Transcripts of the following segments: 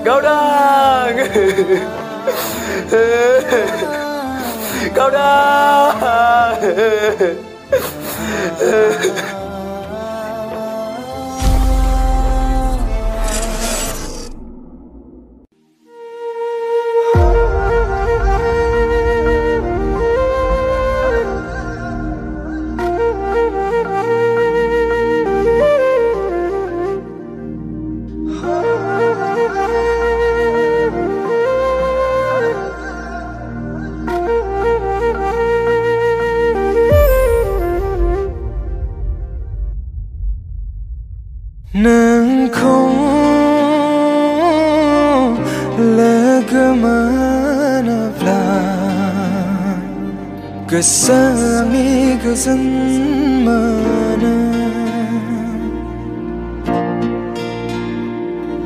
Gaudang. Gaudang. Nang kong lagamana plan Kesangi kesan mana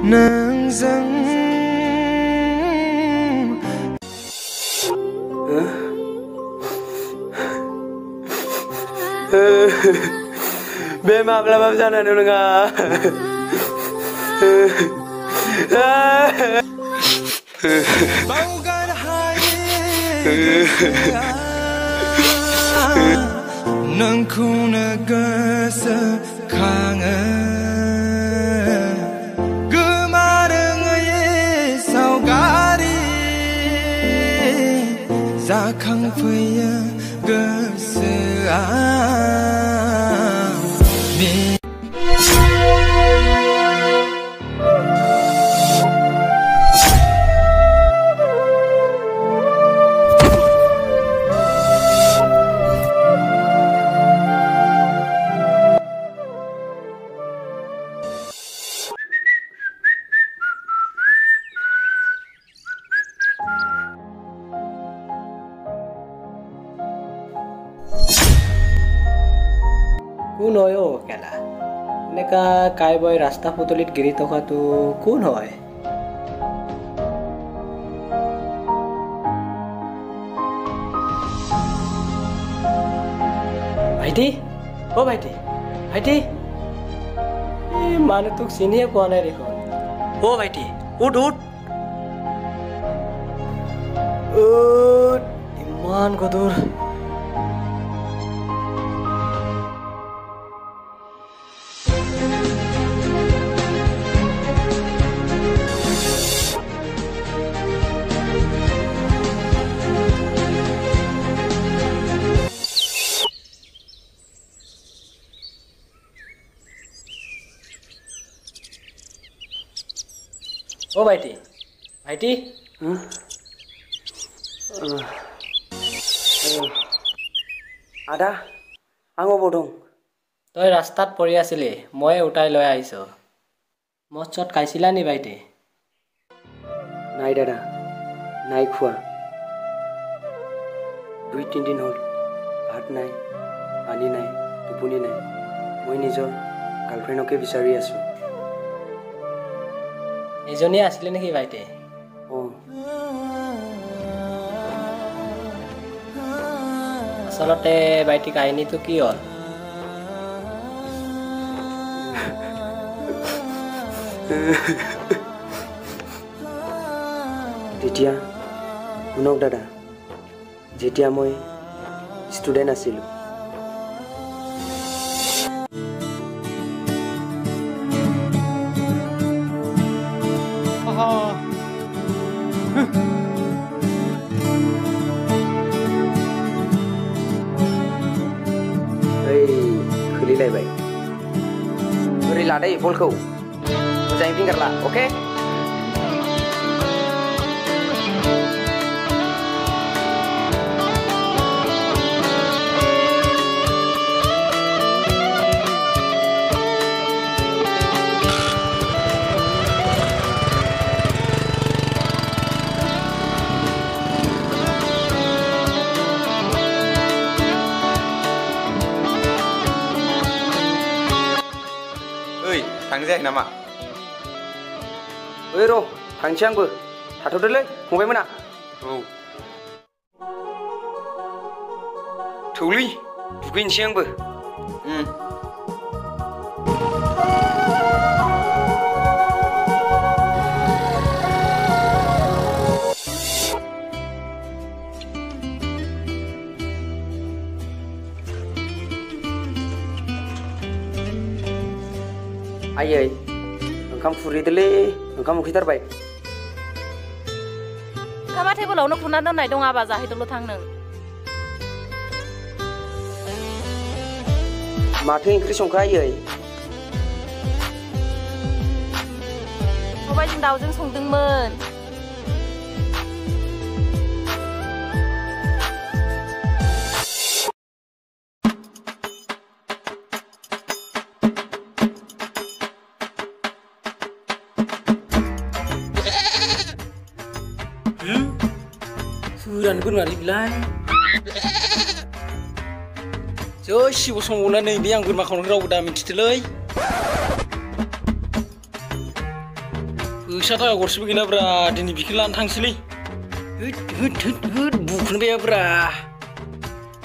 Nang zang Bema belum sana dulu nggak? Nang kuna gasa kangen Gemareng ye saugari Zakang paya gesean কোন হয় ও কেলা এনেকা কাইবই ৰাস্তা পদূলিত গিৰি থকাটো কোন হয় ভাইটি ও ভাইটি ভাইটি এই মানুহটোক চিনিয়ে পোৱা নাই দেখোন ও ভাইটি উঠ উঠ ইমান গধুৰ ও ভাইটি ভাইটি আদা আঙো বদং তই ৰাস্তাত পৰি আছিলি মই উঠাই লৈ আহিছো মচত খাইছিলা নি ভাইটি নাই দাদা নাই খোৱা 2-3 দিন হ'ল ভাত নাই পানী নাই টোপনি নাই মই নিজৰ গাৰ্লফ্ৰেণ্ডকে বিচাৰি আছো এজনী আছিল নেকি ভাইটি আসলতে ভাইটি কাহিনীটো কি হ'ল তেতিয়া শুনক দাদা যেতিয়া মই ষ্টুডেণ্ট আছিলোঁ खुलिलायबाय ओरै लादै बलखौ मोजाङै फिंगारला अके थांजायाखै नामा ओइ र थांसै आंबो थाथ'दोलै फंबायमोना औ थौलै दुगैनोसै आंबो आयै ओंखाम खुरैदोलै ओंखाम उखैथारबाय ओंखामा टेबोलावनो खुरना दोननाय दं आबा जाहैदोंल' थां नों माथो ओंख्रि संखो आयै सबायजों दाउजों संदोंमोन Suran gue nari bilang. Jo si bos mulai nih biang gue makan rau udah minci telai. Wisata gue sih begini bra, dini bikin lantang sini. Bukan biar bra.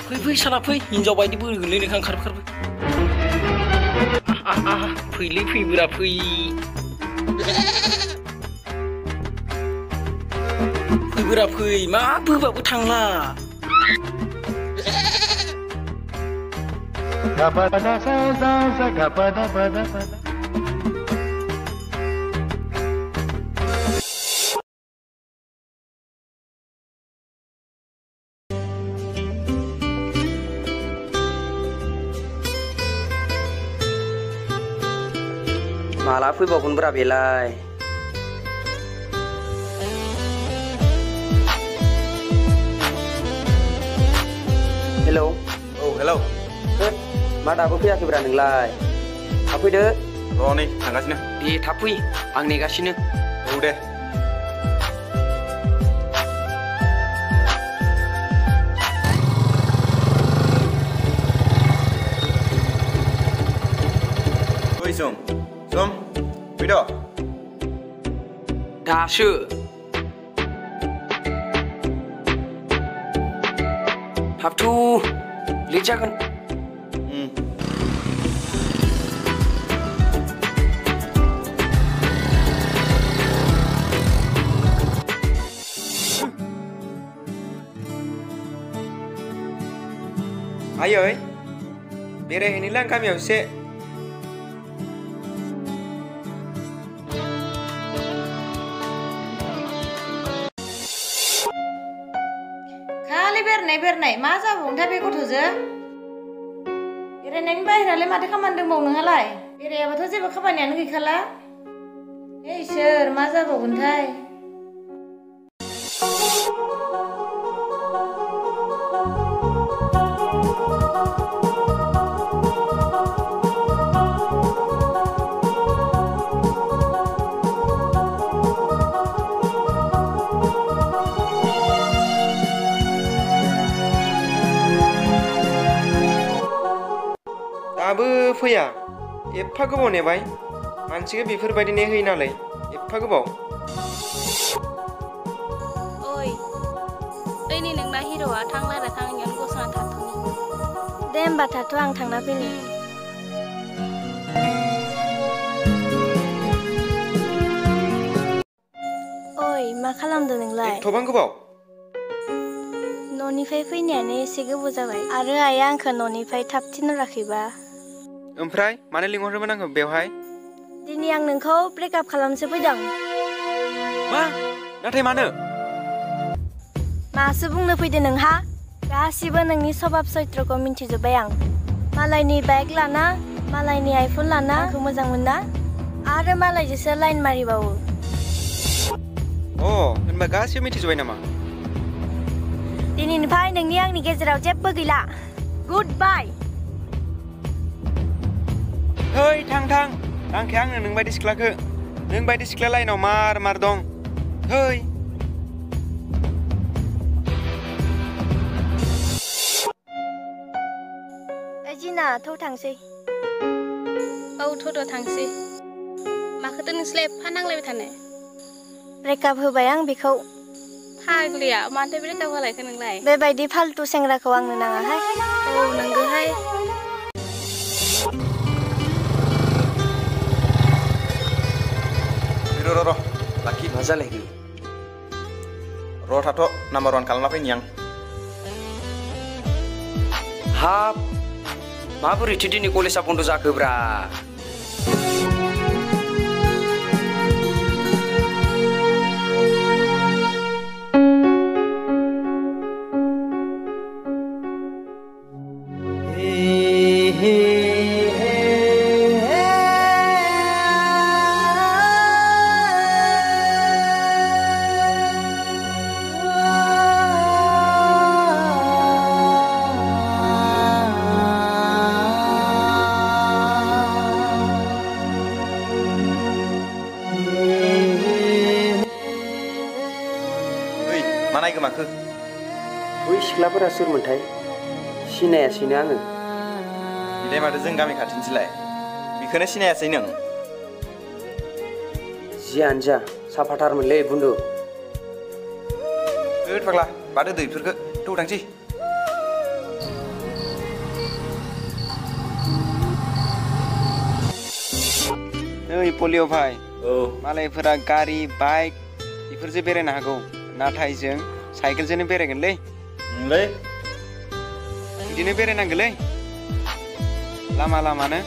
Pui salah pui, hinjau bayi di bulu gini nih kan karep. Pui bra pui. Pui 마 부바부 탕라 가바다 사사사 가바다 바다 바다 마라 fui bra belai Hello. Oh, hello. मा दाबो फैयाखैब्रा नोंलाय? थाब फैदो। र' नै थांगासिनो। दे थाब फै, आं नेगासिनो। औ दे। ओइ सम फैद'। दासो। Habtu, lihat kan? Ayo, berehin kami ose. बेरनाय मा जाबावोथाय बे गथ'जों बेरायनायनि बाहेरालाय माथो खामानि दंबावो नोंहालाय बेरायाबाथ' जेबो खामानियानो गैखाला इसोर मा जाबावगोनथाय दाबो फैया एफा गोबाव नेबाय मानसिखौ बेफोरबायदि नेहोयो नालाय एफा गोबाव ओइ ओइनै नोंना हिर'आ थांलायरा थाङैयावनो गसंना थाथ'नि दे होमबा थाथ' आं थांना फैनि ओइ मा खालामदों नोंलाय एथबां गोबाव न'निफ्राय फैनायानो एसे गोबाव जाबाय आरो आइया आंखौ न'निफ्राय थाब थिनहराखैबा ओमफ्राय मानो लिंहरदोंमोन आंखौ बेवहाय दिनै आं नोंखौ ब्रेकआप खालामनोसो फैदों मा नाथाय मानो मासो बुंनो फैदो नोंहा गासिबो नोंनि सभाब चरित्रखौ मिन्थिजोब्बाय आं मालायनि बाइक लाना मालायनि आइफन लाना आंखौ मोजां मोना आरो मालायजोंसो लाइन मारिबावो होनबा गासिबो मिथिजोब्बाय नामा दिनैनिफ्राय नोंनि आंनि गेजेराव जेबो गैला गुड बाय हेइ थां आंखे आंनो नोंबायदि सिख्लाखौ नोंबायदि सिख्ला लाइनाव मार दं हेइ जिना थौ थांसै औ थ'द' थांसै माखौथो नोंसोरलाय एफा नांलायबाय थानो ब्रेकआप होबाय आं बेखौ फाग्लिया माथो ब्रेकआप होलायखो नोंलाय बेबायदि फालतु सेंग्राखौ आंनो नाङाहाय औ नंगौहाय र' लाखि मा जालायखो र' थाथ' नाम्बार 1 खालामना फैनि आं हाब माबोरैथो दिनै कलेजआ बन्द' जाखोब्रा नायगोमाखो बै सिख्लाफोरा सोरमोनथाय सिनायासैनो आङो बिलाय माथो जों गामि खाथिनिसैलाय बेखौनो सिनायासै नों जियानो जा साफाथारमोनलै बुन्दु होद फाग्ला बाद होदो बेफोरखौ थौ थांसै नै पलिअ भाई मालायफोरा गारि बाइक बेफोरजों बेरायनो हागौ नाथाय जों साइकेलजोंनो बेरायगोनलै बिदिनो बेरायनांगोलै लामा लामानो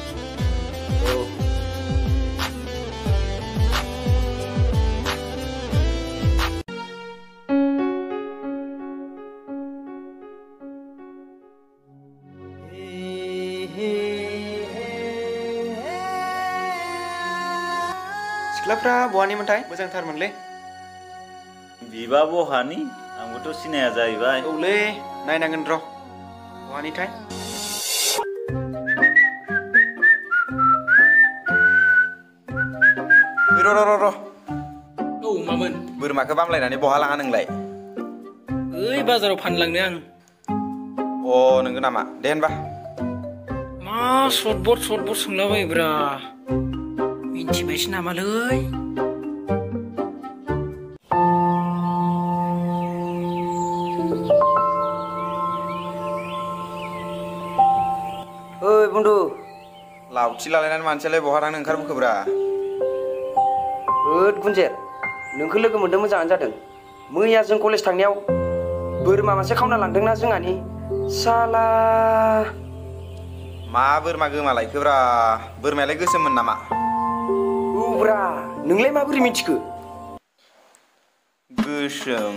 सिख्लाफ्रा बहानिमोनथाय मोजांथारमोनलै बिबा बहानि आंबोथ' सिनाया जाहैबाय औलै नायनांगोन र' बहानिथाय र' औ मामोन बोरमाखौ बामलायनानै बहा लाङा नोंलाय ओइ बाजाराव फानलांनो आं अ नोंगौ नामा दे होनबा मा सटबट सोंलाबायोब्रा मिन्थिबायसो नामालै ओइ बुन्दु लावथि लालायनानै मानसियालाय बहा थांनो ओंखारबोखोब्रा होद गुन्जेर नोंखौ लोगो मोनदों मोजाङानो जादों मैया जों कलेज थांनायाव बोरमा मासे खावना लांदोंना जोंहानि साला मा बोरमा गोमालायखोब्रा बोरमायालाय गोसोममोन नामा औब्रा नोंलाय माबोरै मिथिखो गोसोम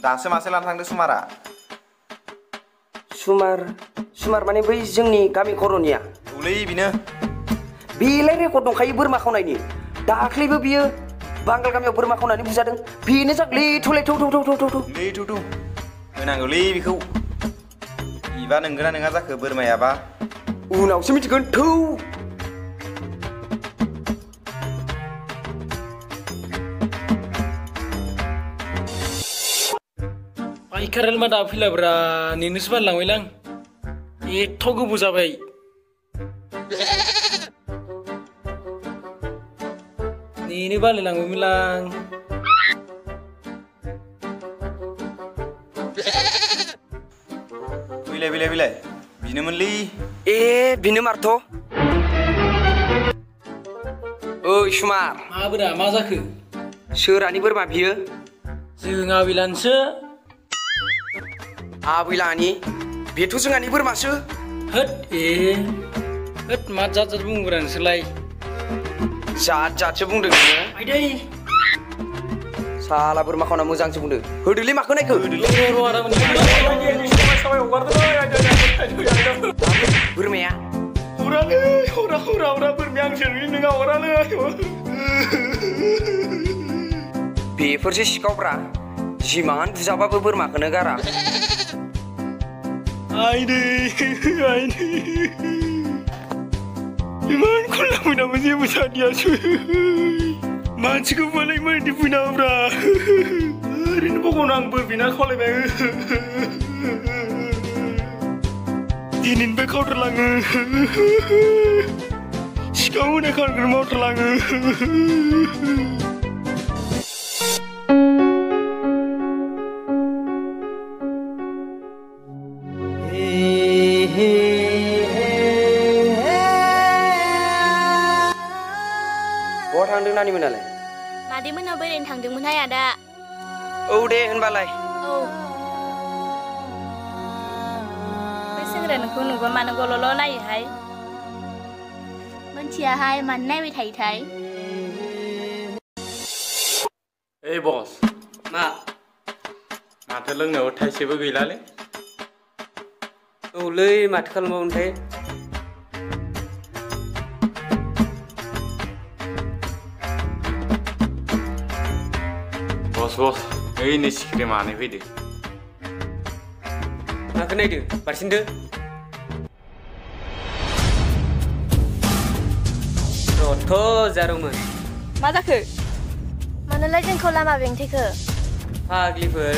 दासो मासे लाना थांदों सुमारा सुमार माने बै जोंनि गामि खर'निया औलै बेनो बेलाय रेकर्ड दंखायो बोरमा खावनायनि दाख्लैबो बियो बांगाल गामियाव बोरमा खावनानै बुजादों बेनो जागलै थौलाय थौ होनांगौलै बेखौ बिबा नोंगोना नोङा जाखो बोरमायाबा उनावसो मिथिगोन थौ पाइकारेल मा दा फैलाब्रा नेनोसो बालांबायलां एथ' गोबाव जाबाय नेनो बालायलांबायमोनलां बिलाय बिनोमोनलै ए बिनो मारथ' ओइ सुमार माबोरा मा जाखो सोरानि बोरमा बियो जों आबैलानोसो आबैलानि बेथ' जोंहानि बोरमासो होद मा जात बुंब्रा नोंसोरलाय जातसो बुंदों नोङो आइदै साला बोरमा खावना मोजांसो बुंदों होदोलै माखौ नायखो बोरमाया हरा बोरमाया आं सोरनि नों हरालै बेफोरसो सिखावब्रा जिमान बुजाबाबो बोरमाखौनो गारा आइदै इमान खल्ला फैनाबो जेबो जादियासै मानसिखौ मालाय मायदि फैनाब्रा ओरैनो बगावनो आं बोरबिना खावलायबाय दिनैनिफ्राय खावथारलाङो सिखाव होनाय खारग्रो मावथारलाङो बहा थांदों नानिमोनालाय मादैमोनाव बेरायनो थांदोंमोनहाय आदा औ दे होनबालाय औ बे सेंग्राया नोंखौ नुबा मानो गल'ल' नायोहाय मोनथियाहाय मानो नायबाय थायोथाय ओइ बस माथो लोंनायाव थाइसेबो गैलालै औलै माथो खालामबावनोथाय बस ओइनै सिखिरि मानै फैदो माखौ नायदो बारसिनदो रथ' जारौमोन मा जाखो मानोलाय जोंखौ लामा बेंथेखो फाग्लिफोर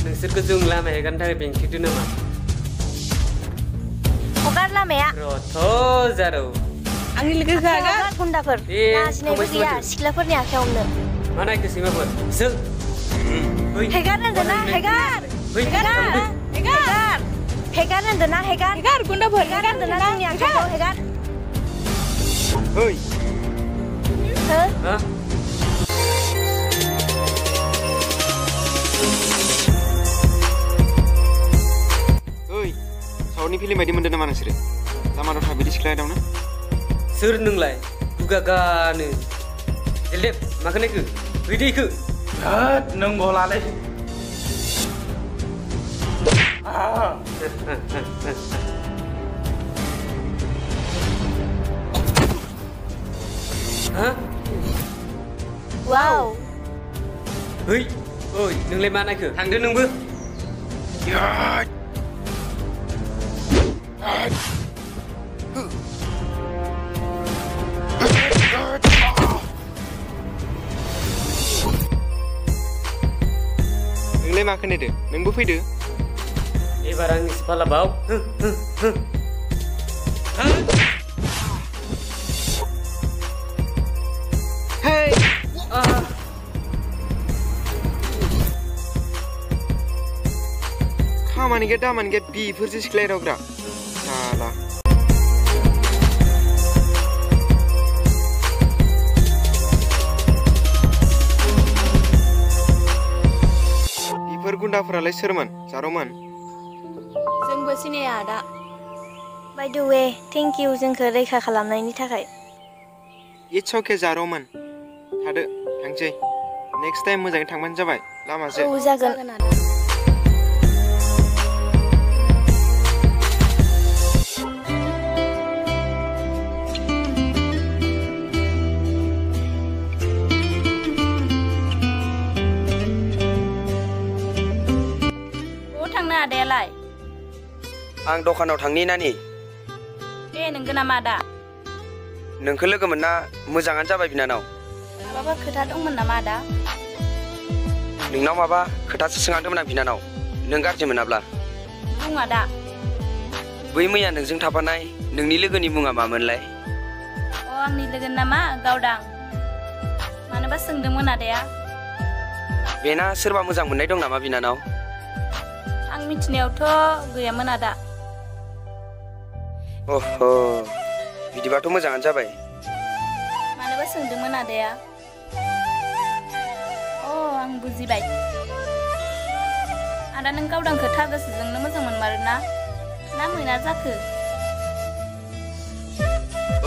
नोंसोरखौ जों लामा हेगारनो थाखाय बेंथिदो नामा हगार लामाया रथ' जारौ आंनि लोगोखौ हगार गुन्दाफोर लाजिनायबो गैया सिख्लाफोरनि आखायाव हमनो मा नायखो सैमाफोर जों हेगार होनदों ना हेगार हेगार होनदों ना हेगार गुन्दाफोर हेगार होनदों ना जोंनि आखायाव हेगार ओइ हो हा ओइ सावरनि फिल्म बायदि मोनदों नामा नोंसोरो लामा दथा बिदि सिख्ला दं ना सोर नोंलाय दुगागानो जेलदेब माखौ नायखो हैदैखो होद नों गलालै हा वाव है ओइ नोंलाय मा नायखो थांदो नोंबो नोंलाय मा खोनादो नोंबो फैदो एबार आंनि सिफाला बाव हेय खामानि गैया दामानि गैया बेफोरसो सिख्लाय रावग्रा साला बेफोर गुन्दाफोरालाय सोरमोन जारौमोन जोंबो सिनाया आदा by the way thank you जोंखौ रैखा खालामनायनि थाखाय इट्स अके जारौमोन थादो थांसै नेक्स्ट टाइम मोजाङै थांबानो जाबाय लामाजों औ जागोन आदायालाय आं दखानाव थांनि नानि ए नोंगो नामा आदा नोंखौ लोगो मोनना मोजाङानो जाबाय बिनानाव माबाफोर खोथा दंमोन नामा आदा नोंनाव माबा खोथासो सोंहांदोंमोन आं बिनानाव नों गाज्रि मोनाब्ला बुं आदा बै मैया नोंजों थाफानाय नोंनि लोगोनि मुङा मामोनलाय अ आंनि लोगो नामा गावदां मानोबा सोंदोंमोन आदाया बेना सोरबा मोजां मोननाय दं नामा बिनानाव आं मिथिनायावथ' गैयामोन आदा अह बिदिबाथ' मोजाङानो जाबाय मानोबा सोंदोंमोन आदाया अ आं बुजिबाय आदा नों गावदांखौ थार गोसोजोंनो मोजां मोनमारोना ना मोना जाखो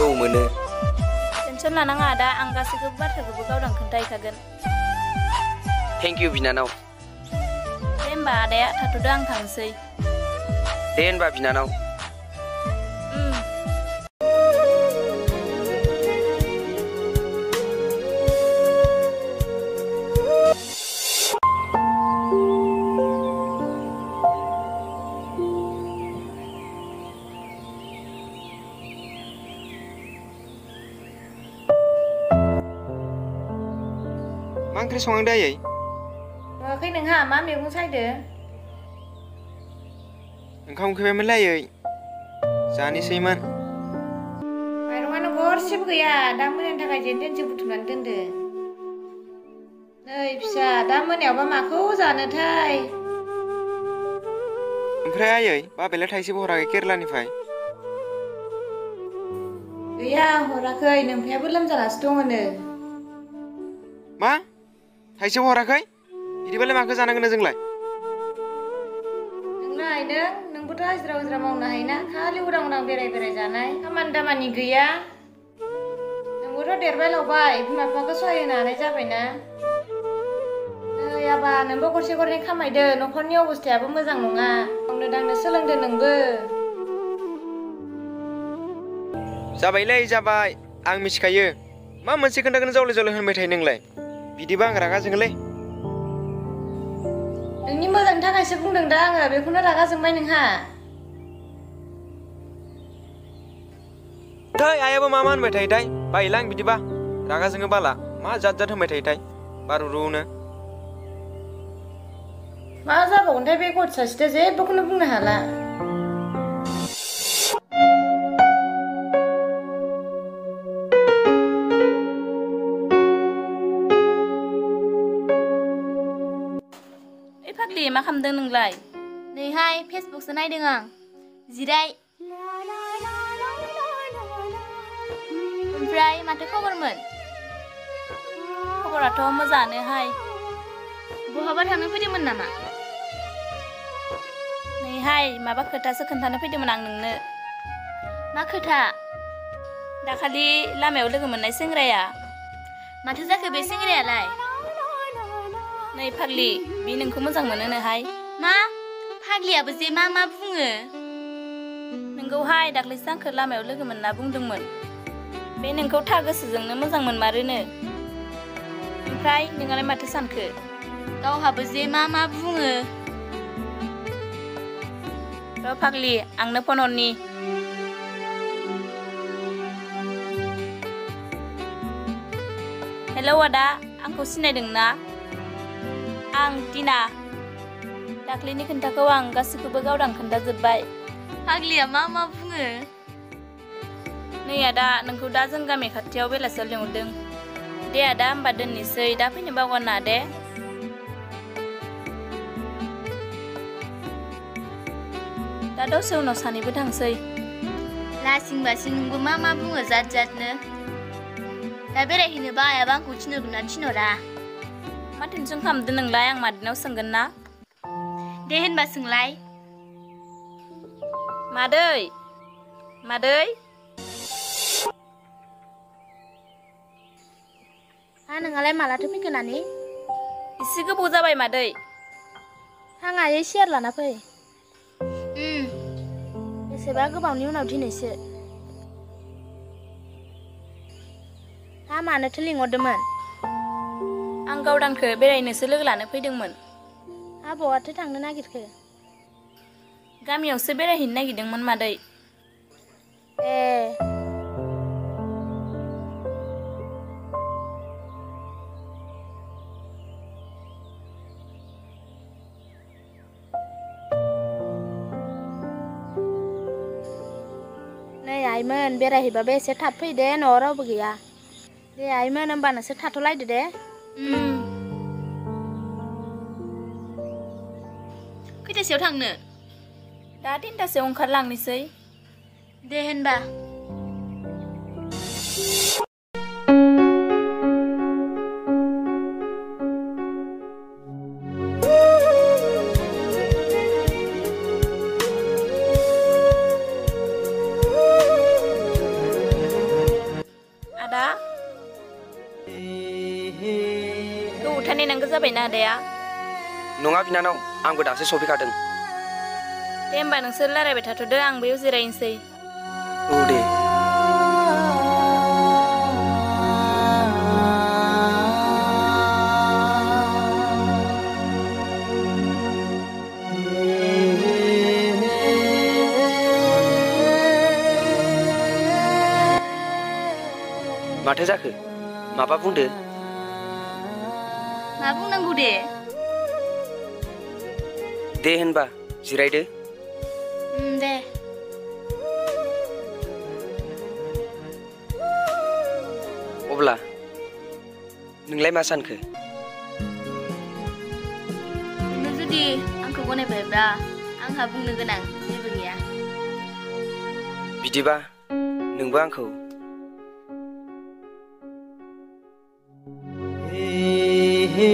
औ मोनो टेनसन लानाङा आदा आं गासैखौबो बाथ्राखौबो गावदां खोन्थाहैखागोन थेंक इउ बिनानाव दे होमबा आदाया थाथ'दो आं थांसै दे होनबा बिनानाव मा ओंख्रि संहांदो आयै नुवाखै नोंहा मा मैगं सायदो ओंखाम उखैबायमोनलै आयै जानोसैमोन माइरंआनो गरसेबो गैया दा मोनानि थाखाय जेन बुथुमनानै दोनदो नै फिसा दा मोनायावबा माखौ जानोथाय ओमफ्राय आयै बाबायालाय थाइसेबो हराखै केरेलानिफ्राय गैया हराखै नोमफायाबो लोमजानासो दङनो मा थाइसेबो हराखै बिदिबालाय माखौ जानांगोन जोंलाय नोंलाय नोंबोथ' हाजिरा हुजिरा मावनो हायोना खालि उदां उदां बेराय जानाय खामानि दामानि गैया नोंबोथ' देरबाय लावबाय बिमा बिफाखौ सहाय होनो हानाय जाबायना नै आबा नोंबो गरसे गरनै खामायदो न'खरनि अबस्थायाबो मोजां नङा मावनो दांनो सोलोंदो नोंबो जाबायलै जाबाय आं मिथिखायो मा मोनसे खोन्थाखौनो जावले जावले होनबाय थायो नोंलाय बिदिबा आं रागा जोङोलै नोंनि मोजांनि थाखायसो बुंदों दा आङो बेखौनो रागा जोंबाय नोंहा थै आयाबो मा होनबाय थायोथाय बायोलां बिदिबा रागा जोङो बाला मा जात जात होनबाय थायोथाय बारु रुनो मा जाबावगोनथाय बे गथ सासेया जेबोखौनो बुंनो हाला। ओइ फाग्लि मा खालामदों नोंलाय? नैहाय फेसबुकसो नायदों आं। जिराय। ओमफ्राय माथो खबरमोन? खबराथ' मोजाङानोहाय। बहाबा थांनो फैदोंमोन नामा? नैहाय माबा खोथासो खोन्थानो फैदोंमोन आं नोंनो। मा खोथा? दाखालि लामायाव लोगो मोननाय सेंग्राया। माथो जाखो बे सेंग्रायालाय? नै फाग्लि बि नोंखौ मोजां मोनोनोहाय। मा? फाग्लियाबो जे मा मा बुङो? नोंखौहाय दाख्लैसो आंखौ लामायाव लोगो मोनना बुंदोंमोन बे नोंखौ था गोसोजोंनो मोजां मोनमारोनो। ओमफ्राय नोंहालाय माथो सानखो? गावहाबो जे मा मा बुङो? र' फाग्लि आंनो फन हरनि। हेलौ आदा, आंखौ सिनायदों ना? आं टिना। दाख्लैनि खोन्थाखौ आं गासैखौबो गावदां खोन्थाजोब्बाय। फाग्लिया मा मा बुङो? नै आदा, नोंखौ दा जों गामि खाथियाव बेलासियाव लिंहरदों। दे आदा होमबा दोननोसै, दा फैनो बावगारनाङा दे। दा दसे उनाव सानैबो थांसै। लासिं बासिं नोंबो मा मा बुङो जात जातनो। दा बेरायहैनोबा आयाबा आंखौ थिनहरगोन ना थिनहरा? मा टेनसन खालामदों नोंलाय? आं मादैनाव सोंगोन ना। दे होनबा सोंलाय। मादै मादै। हा नोंहालाय मालाथो फैखो नानि? एसे गोबाव जाबाय मादै। हाङायै सियार लाना फै। बेसेबा गोबावनि उनाव दिनैसो। हा मानोथो लिंहरदोंमोन? आं गावदांखौ बेरायनोसो लोगो लानो फैदोंमोन। हा बहाथो थांनो नागिरखो? गामियावसो बेरायहैनो नागिरदोंमोन मादै। ए। नै आइमोन बेरायहैबाबो एसे थाब फै दे, न'आव रावबो गैया। दे आइमोन होमबा नोंसोर थाथ'लायदो दे। खैथासोआव थांनो? दा 3टासोआव ओंखारलांनोसै। दे होनबा। आदा गोबावथार नेनांगौ जाबायना आदाया? नङा बिनानाव, आंबो दासो सफैखादों। दे होमबा नोंसोर रायलायबाय थाथ'दो, आं बेयाव जिरायनोसै। औ दे। माथो जाखो? माबा बुंदो। मा बुंनांगौ दे? दे होनबा जिरायदो। दे। अब्ला नोंलाय मा सानखो? नों जुदि आंखौ गनायबायब्ला आंहा बुंनो गोनां जेबो गैया। बिदिबा नोंबो आंखौ हे